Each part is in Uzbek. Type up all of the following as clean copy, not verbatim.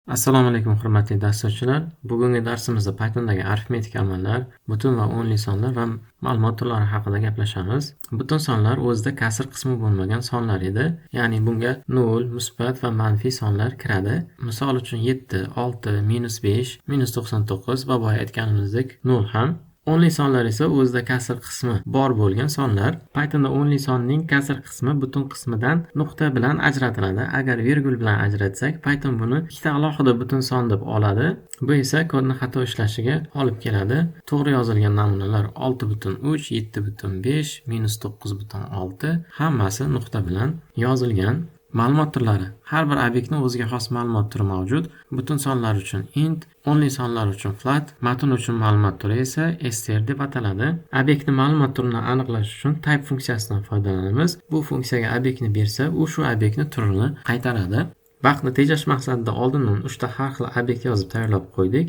Assalomu alaykum hurmatli dasturchilar. Bugungi darsimizda Pythondagi arifmetik amallar, butun va o'nli sonlar va ma'lumot turlari haqida gaplashamiz. Butun sonlar o'zida kasr qismi bo'lmagan sonlar edi. Ya'ni bunga 0, musbat va manfiy sonlar kiradi. Misol uchun 7, 6, -5, -99 va boya aytganimizdek 0 ham. O'nli sonlar esa o'zida kasr qismi bor bo'lgan sonlar. Pythonda o'nli sonning kasr qismi butun qismidan nuqta bilan ajratiladi. Agar virgul bilan ajratsak, Python buni ikkita alohida butun son deb oladi. Bu esa kodni xato ishlashiga olib keladi. To'g'ri yozilgan namunalar 6.3, 7.5, -9.6 hammasi nuqta bilan yozilgan. Ma'lumot turlari. Har bir obyektning o'ziga xos ma'lumot turi mavjud. Butun sonlar uchun int, onli sonlar uchun flat, matn uchun ma'lumot turi esa str deb ataladi. Obyektning ma'lumot turini aniqlash uchun type funksiyasidan foydalanamiz. Bu funksiyaga obyektni bersa, u shu obyektning turini qaytaradi. Vaqtni tejash maqsadida oldindan 3 ta har xil obyekt yozib tayyorlab qo'ydik.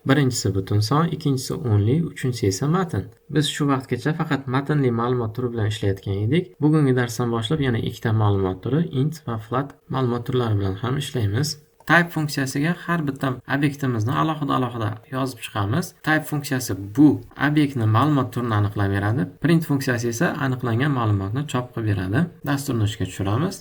Birinchisi butun son, ikkinchisi onli, uchinchisi esa matn. Biz shu vaqtgacha faqat matnli ma'lumot turi bilan ishlayotgan edik. Bugungi darsdan boshlab yana ikkita ma'lumot turi, int va flat ma'lumot turlari bilan ham ishlaymiz. Type funksiyasiga har bitta obyektimizni alohida yozib chiqamiz. Type funksiyasi bu obyektning ma'lumot turini aniqlab beradi. Print funksiyasi esa aniqlangan ma'lumotni chop qilib beradi. Dasturni ishga tushiramiz.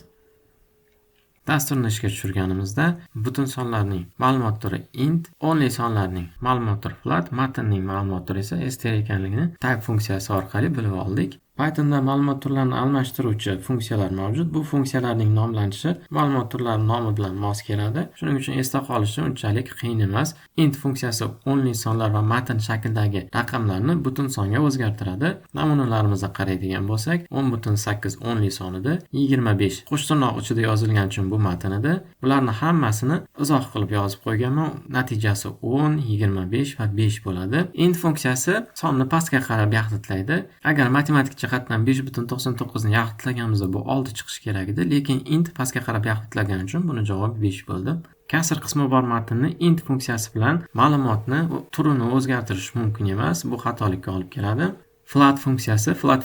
Dasturni ishga tushirganimizda butun sonlarning ma'lumot turi int, onli sonlarning ma'lumot turi flat, matnning ma'lumot turi esa str ekanligini type funksiyasi orqali bilib oldik. Pythonda ma'lumot turlarini almashtiruvchi funksiyalar mavjud. Bu funksiyalarning nomlanishi ma'lumot turlari nomi bilan mos keladi. Shuning uchun esda qolishi unchalik qiyin emas. Int funksiyasi onli sonlar va matn shaklidagi raqamlarni butun songa o'zgartiradi. Namunalarimizga qaraydigan bo'lsak, 10.8 onli son edi, 25 qo'sh tirnoq ichida yozilgani uchun bu matn edi. Bularni hammasini izoh qilib yozib qo'yganman. Natijasi 10, 25 va 5 bo'ladi. Int funksiyasi sonni pastga qarab yaxlitlaydi. Agar matematik jihatdan 5.99 ni yaxlitlaganimizda bu 6 chiqishi kerak edi, lekin int pastga qarab yaxlitlagani uchun buni javobi 5 bo'ldi. Kasr qismi bor matnni int funksiyasi bilan ma'lumotni turini o'zgartirish mumkin emas. Bu xatolikka olib keladi. Flat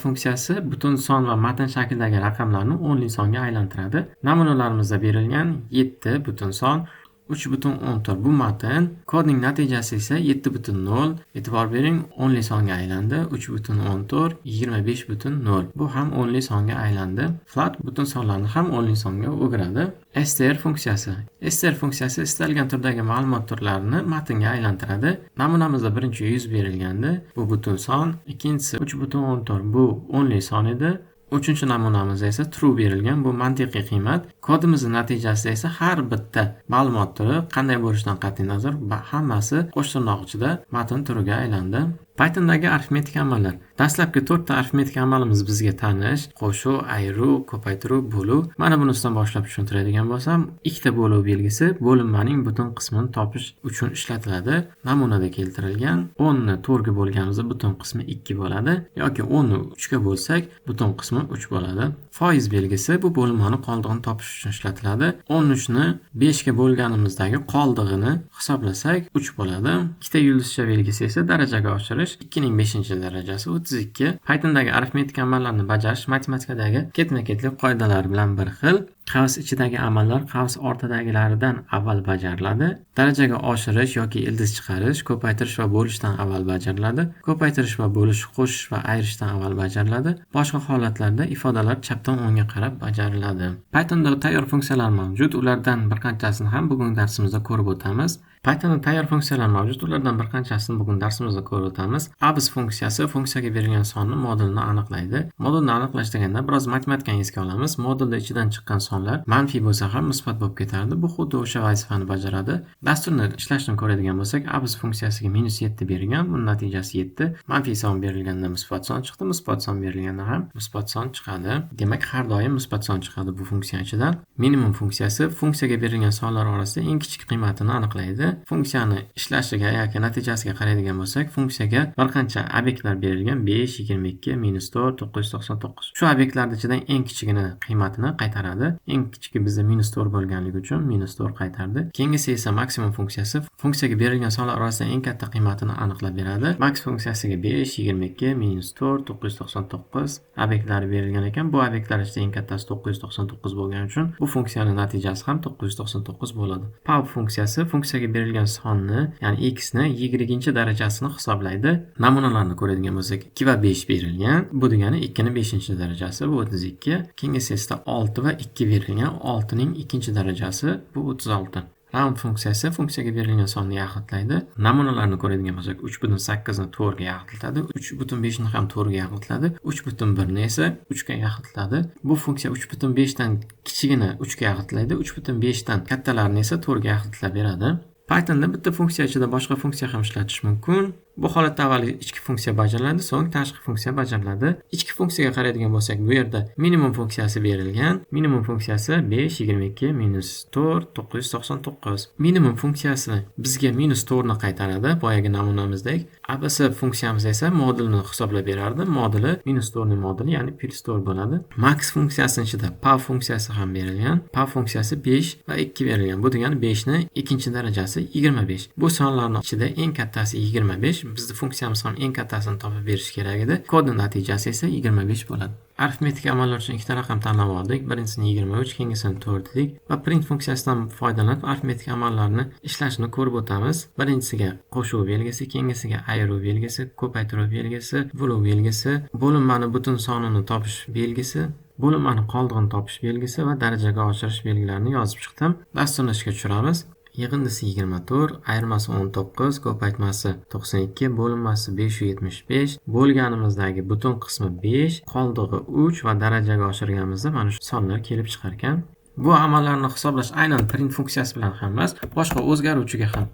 funksiyasi butun son va matn shaklidagi raqamlarni onli songa aylantiradi. Namunalarimizda berilgan 7 butun son, 3.14 bu matn, kodning natijasi esa 7.0. E'tibor bering, onli songa aylandi. 3.14, 25.0. Bu ham onli songa aylandi. Flat butun sonlarni ham onli songa o'giradi. str funksiyasi istalgan turdagi ma'lumot turlarini matnga aylantiradi. Namunamizda birinchi 100 berilgandi. Bu butun son, ikkinchisi 3.14 bu onli son edi. Uchinchi namunamizda esa true berilgan, bu mantiqiy qiymat. Kodimizning natijasida esa har bitta ma'lumot turi qanday bo'lishidan qat'iy nazar hammasi qo'sh tirnoq ichida matn turiga aylandi. Pythondagi arifmetik amallar. Dastlabki 4 ta arifmetik amalimiz bizga tanish: qo'shuv, ayruv, ko'paytiruv, bo'luv. Mana bunisidan boshlab tushuntiradigan bo'lsam, ikkita bo'luv belgisi bo'linmaning butun qismini topish uchun ishlatiladi. Namunada keltirilgan 10 ni 4 ga bo'lganimizda butun qismi 2 bo'ladi, yoki 10 ni 3 ga bo'lsak butun qismi 3 bo'ladi. Foiz belgisi bu bo'linmani qoldig'ini topish uchun ishlatiladi. 13 ni 5 ga bo'lganimizdagi qoldig'ini hisoblasak 3 bo'ladi. Ikkita yulduzcha belgisi esa darajaga oshirish. 2 ning 5-darajasi 32. Pythondagi arifmetik amallarni bajarish matematikadagi ketma-ketlik qoidalari bilan bir xil. Qavs ichidagi amallar qavs ortidagilaridan avval bajariladi. Darajaga oshirish yoki ildiz chiqarish, ko'paytirish va bo'lishdan avval bajariladi. Ko'paytirish va bo'lish, qo'shish va ayirishdan avval bajariladi. Boshqa holatlarda ifodalar chapdan o'ngga qarab bajariladi. Pythonda tayyor funksiyalar mavjud. Ulardan bir qanchasini ham bugungi darsimizda ko'rib o'tamiz. Pythonda tayyor funksiyalar mavjud. Ulardan bir qanchasini bugun darsimizda ko'rib o'tamiz. Abs funksiyasi funksiyaga berilgan sonni modulni aniqlaydi. Modulni aniqlash deganda biroz matematikani esga olamiz. Modulda ichidan chiqqan sonlar manfiy bo'lsa ham musbat bo'lib ketardi. Bu xuddi o'sha vazifani bajaradi. Dasturni ishlashini ko'radigan bo'lsak, abs funksiyasiga -7 berilgan, buning natijasi 7. Manfiy son berilganda musbat son chiqdi, musbat son berilganda ham musbat son chiqadi. Demak, har doim musbat son chiqadi bu funksiya ichidan. Minimum funksiyasi funksiyaga berilgan sonlar orasida eng kichik qiymatini aniqlaydi. funksiyani ishlashiga yoki natijasiga qaraydigan bo'lsak, funksiyaga bir qancha obyektlar berilgan: 5, 22, -4, 999. Shu obyektlar ichidan eng kichigini qiymatini qaytaradi. Eng kichigi bizda -4 bo'lganligi uchun -4 qaytardi. Keyingisi esa maksimum funksiyasi. Funksiyaga berilgan sonlar orasidan eng katta qiymatini aniqlab beradi. Max funksiyasiga 5, 22, -4, 999 obyektlari berilgan ekan. Bu obyektlar ichida eng kattasi 999 bo'lgani uchun bu funksiyaning natijasi ham 999 bo'ladi. Pub funksiyasi funksiyaga berilgan sonni, ya'ni x ni y darajasini hisoblaydi. Namunalarni ko'radigan bo'lsak, 2 va 5 berilgan. Bu degani 2 ning 5-darajasi, bu 32. Keyingisi esa 6 va 2 berilgan. 6 ning 2-darajasi, bu 36. Round funksiyasi funksiyaga berilgan sonni yaxlitlaydi. Namunalarni ko'radigan bo'lsak, 3.8 ni 4 ga yaxlitadi, 3.5 ni ham 4 ga yaxlitadi, 3.1 ni esa 3 ga yaxlitadi. Bu funksiya 3.5 dan kichigini 3 ga yaxlitlaydi, 3.5 dan kattalarini esa 4 ga yaxlitlab beradi. Pythonda bitta funksiya ichida boshqa funksiya ham ishlatish mumkin. Bu holatda avval ichki funksiya bajariladi, so'ng tashqi funksiya bajariladi. Ichki funksiyaga qaraydigan bo'lsak, bu yerda minimum funksiyasi berilgan. Minimum funksiyasi 5, 22, -4, 999. Minimum funksiyasi bizga -4 ni qaytaradi, boyagi namunamizdek. Abs funksiyamiz esa modulni hisoblab berardi. Moduli -4 ning moduli, ya'ni +4 bo'ladi. Max funksiyasining ichida pub funksiyasi ham berilgan. Pub funksiyasi 5 va 2 berilgan. Bu degani 5 ning 2-darajasi 25. Bu sonlarning ichida eng kattasi 25. Bizning funksiyamiz ham eng kattasini topib berish kerak edi. Kodning natijasi esa 25 bo'ladi. Arifmetik amallar uchun ikkita raqam tanlab oldik. Birinchisini 23, keyingisini 4 dedik va print funksiyasidan foydalanib arifmetik amallarni ishlashini ko'rib o'tamiz. Birinchisiga qo'shuv belgisi, keyingisiga ayirib belgisi, ko'paytiruv belgisi, bo'luv belgisi, bo'linmani butun sonini topish belgisi, bo'linmani qoldig'ini topish belgisi va darajaga oshirish belgilarini yozib chiqdim. Dasturni ishga tushiramiz. Yig'indisi 24, ayirmasi 19, ko'paytmasi 92, bo'linmasi 575, bo'lganimizdagi butun qismi 5, qoldig'i 3 va darajaga oshirganimizda mana shu sonlar kelib chiqar ekan. Bu amallarni hisoblash aynan print funksiyasi bilan ham emas, boshqa o'zgaruvchiga ham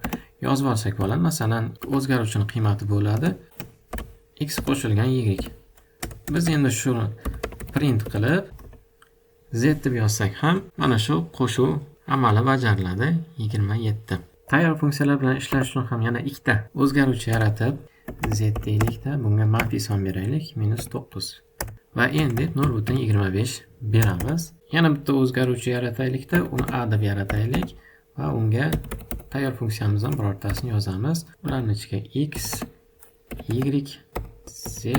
yozib olsak bo'ladi. Masalan, o'zgaruvchining qiymati bo'ladi x qo'shilgan y. Biz endi shuni print qilib z deb yozsak ham mana shu qo'shuv amali bajariladi. 27. Tayyor funksiyalar bilan ishlash uchun ham yana ikkita o'zgaruvchi yaratib z deylik-da, bunga manfiy son beraylik, -9 va endi 0.25 beramiz. Yana bitta o'zgaruvchi yarataylik-da, uni a deb yarataylik va unga tayyor funksiyamizdan birortasini yozamiz. Ularning ichiga x, y, z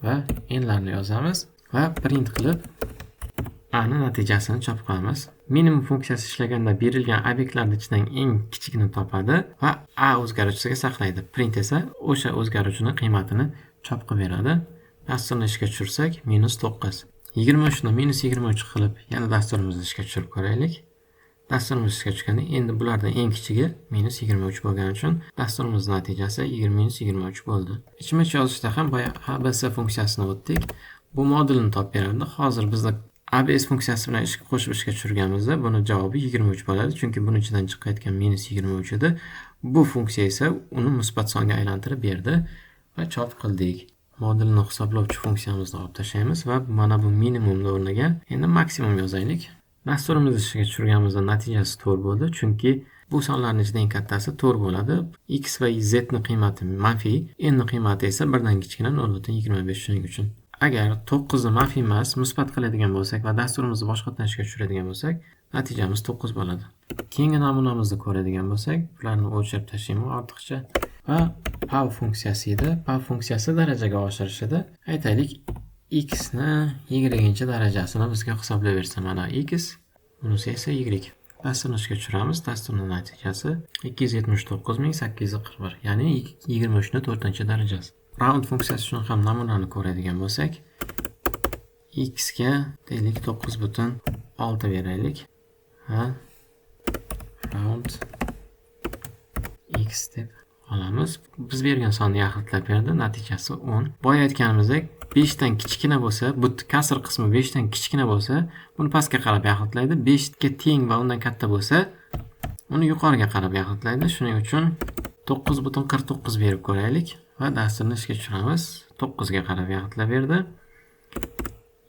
va n'larni yozamiz va print qilib a ni natijasini chop qilamiz. Minimum funksiyasi ishlaganda berilgan obyektlarning ichidan eng kichigini topadi va a o'zgaruvchisiga saqlaydi. Print esa o'sha o'zgaruvchining qiymatini chop qilib beradi. Dasturni ishga tushirsak -9. 23 ni -23 qilib yana dasturimizni ishga tushirib ko'raylik. Dasturimiz ishga tushganda endi bulardan eng kichigi -23 bo'lgani uchun dasturimizning natijasi -23 bo'ldi. Ichma-ich yozishda ham boya abs funksiyasini o'tdik. Bu modulni topib beradi. Hozir bizda abs funksiyasi bilan qo'shib ishga tushirganimizda buni javobi 23 bo'ladi, chunki buning ichidan chiqayotgan -23 edi. Bu funksiya esa uni musbat songa aylantirib berdi va chop qildik. Modulni hisoblovchi funksiyamizni olib tashlaymiz va mana bu minimumni o'rniga endi maksimum yozaylik. Dasturimizni ishga tushirganimizda natijasi 4 bo'ldi, chunki bu sonlarning ichida eng kattasi 4 bo'ladi. X va Z ning qiymati manfiy, n ning qiymati esa 1 dan kichkina 0.25 shuning uchun. Agar 9 ni manfiy emas, musbat qiladigan bo'lsak va dasturimizni boshqatdan ishga tushiradigan bo'lsak, natijamiz 9 bo'ladi. Keyingi namunamizni ko'radigan bo'lsak, bularni o'chirib tashlayman ortiqcha. Va pub funksiyasi edi. Pub funksiyasi darajaga oshirishida aytaylik x ni y darajasini bizga hisoblab bersa, mana x, bunisi esa y. Dasturni ishga tushiramiz. Dasturning natijasi 279.841, ya'ni 23 ni 4-darajasi. Round funksiyasi uchun ham namunani ko'radigan bo'lsak, x ga deylik 9.6 beraylik. Va round x deb olamiz. Biz bergan sonni yaxlitlab berdi, natijasi 10. Boya aytganimizdek, 5 dan kichkina bo'lsa, bu kasr qismi 5 dan kichkina bo'lsa, buni pastga qarab yaxlitlaydi. 5 ga teng va undan katta bo'lsa, uni yuqoriga qarab yaxlitlaydi. Shuning uchun 9.49 berib ko'raylik va dasturni ishga tushiramiz. 9 ga qarab yaxlitlab berdi.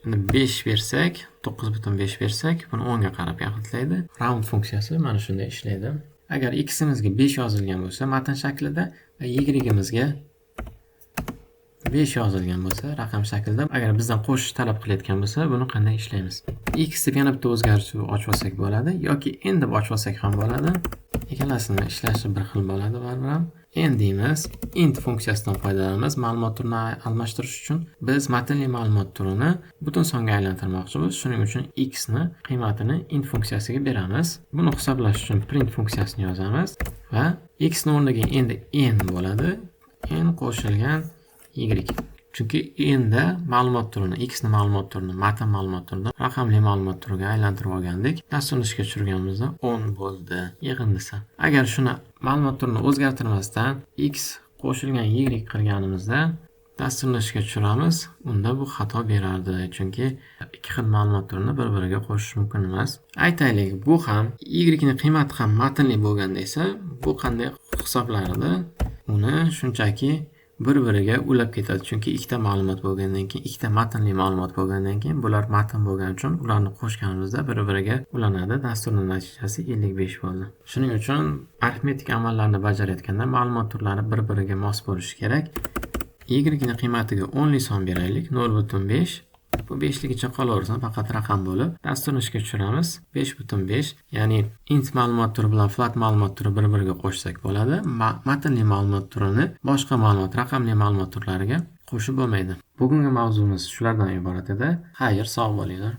Endi 5 bersak, 9.5 bersak, buni 10 ga qarab yaxlitlaydi. Round funksiyasi mana shunday ishlaydi. Agar x'imizga 5 yozilgan bo'lsa matn shaklida va y'imizga 5 yozilgan bo'lsa raqam shaklida, agar bizdan qo'shish talab qilayotgan bo'lsa, buni qanday ishlaymiz? X deb yana bitta o'zgarish ochib olsak bo'ladi yoki n deb ochib olsak ham bo'ladi. Ikkalasini ishlashi bir xil bo'ladi baribir ham. N deymiz, int funksiyasidan foydalanamiz. Ma'lumot turini almashtirish uchun biz matnli ma'lumot turini butun songa aylantirmoqchimiz. Shuning uchun x ni qiymatini int funksiyasiga beramiz. Buni hisoblash uchun print funksiyasini yozamiz va x ni o'rniga endi n bo'ladi. N qo'shilgan y. Chunki endi ma'lumot turini, x ni ma'lumot turini, matn ma'lumot turini raqamli ma'lumot turiga aylantirib olgandik. Dasturni ishga tushirganimizda 10 bo'ldi yig'indisi. Agar shuni ma'lumot turini o'zgartirmasdan x qo'shilgan y qilganimizda dasturni ishga tushiramiz, unda bu xato berardi. Chunki ikki xil ma'lumot turini bir-biriga qo'shish mumkin emas. Aytaylik, bu ham y ni qiymati ham matnli bo'lganda esa bu qanday hisoblanadi? Uni shunchaki bir-biriga ulab ketadi. Chunki ikkita ma'lumot bo'lgandan keyin, ikkita matnli ma'lumot bo'lgandan keyin bular matn bo'lgani uchun ularni qo'shganimizda bir-biriga ulanadi. Dasturning natijasi 55 bo'ldi. Shuning uchun arifmetik amallarni bajarayotganda ma'lumot turlari bir-biriga mos bo'lishi kerak. Y ni qiymatiga 10 li son beraylik, 0.5. Bu 5ligicha qolaversin, faqat raqam bo'lib. Dasturni ishga tushiramiz. 5.5, ya'ni int ma'lumot turi bilan float ma'lumot turi bir-biriga qo'shsak bo'ladi. Matnli ma'lumot turini boshqa ma'lumot, raqamli ma'lumot turlariga qo'shib bo'lmaydi. Bugungi mavzumiz shulardan iborat edi. Xayr, sog' bo'linglar.